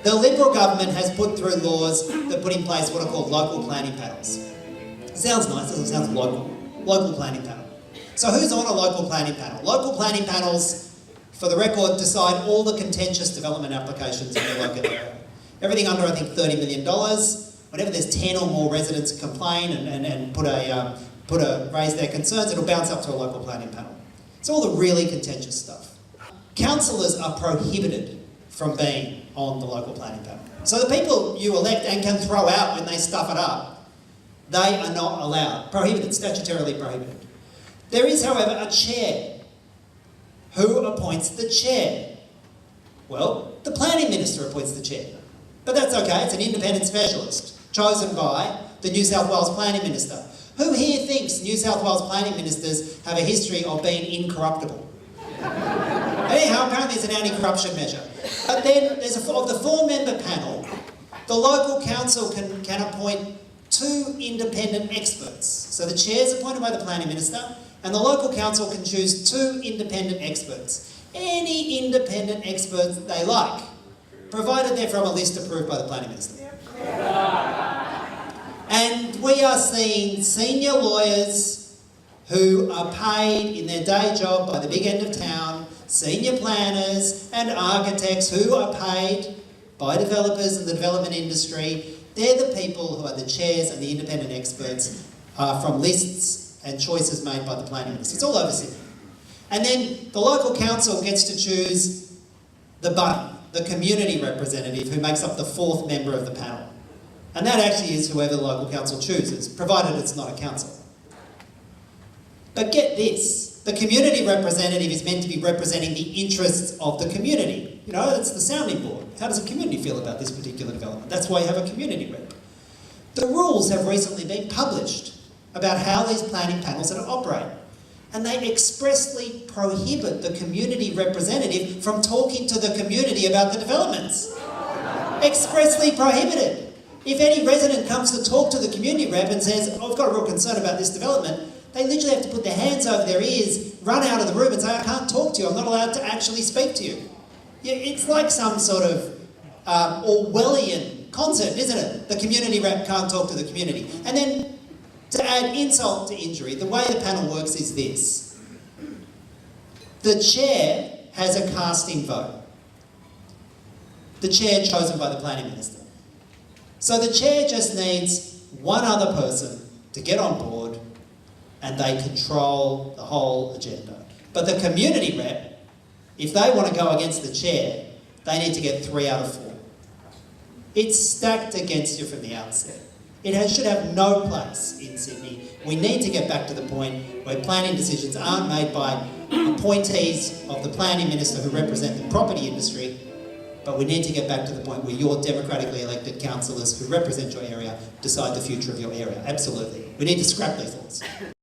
The Liberal government has put through laws that put in place what are called local planning panels. Sounds nice, doesn't it? Sounds local. Local planning panel. So who's on a local planning panel? Local planning panels, for the record, decide all the contentious development applications in your local area. Everything under, I think, $30 million. Whenever there's 10 or more residents complain and raise their concerns, it'll bounce up to a local planning panel. It's all the really contentious stuff. Councillors are prohibited from being on the local planning panel. So the people you elect and can throw out when they stuff it up, they are not allowed. Prohibited, statutorily prohibited. There is, however, a chair. Who appoints the chair? Well, the planning minister appoints the chair. But that's okay, it's an independent specialist, chosen by the New South Wales planning minister. Who here thinks New South Wales planning ministers have a history of being incorruptible? Anyhow, apparently it's an anti-corruption measure. But then, of the 4-member panel, the local council can appoint 2 independent experts. So the chair is appointed by the planning minister, and the local council can choose 2 independent experts. Any independent experts they like, provided they're from a list approved by the planning minister. And we are seeing senior lawyers who are paid in their day job by the big end of town, senior planners and architects who are paid by developers in the development industry. They're the people who are the chairs and the independent experts from lists and choices made by the planning minister. It's all over Sydney. And then the local council gets to choose the buddy, the community representative who makes up the 4th member of the panel. And that actually is whoever the local council chooses, provided it's not a council. But get this, the community representative is meant to be representing the interests of the community. You know, it's the sounding board. How does the community feel about this particular development? That's why you have a community rep. The rules have recently been published about how these planning panels are to operate. And they expressly prohibit the community representative from talking to the community about the developments. Expressly prohibited. If any resident comes to talk to the community rep and says, oh, I've got a real concern about this development, they literally have to put their hands over their ears, run out of the room and say, I can't talk to you, I'm not allowed to actually speak to you. Yeah, it's like some sort of Orwellian concept, isn't it? The community rep can't talk to the community. And then, to add insult to injury, the way the panel works is this. The chair has a casting vote. The chair chosen by the planning minister. So the chair just needs one other person to get on board and they control the whole agenda. But the community rep, if they want to go against the chair, they need to get 3 out of 4. It's stacked against you from the outset. It should have no place in Sydney. We need to get back to the point where planning decisions aren't made by appointees of the planning minister who represent the property industry, but we need to get back to the point where your democratically elected councillors who represent your area decide the future of your area. Absolutely. We need to scrap these laws.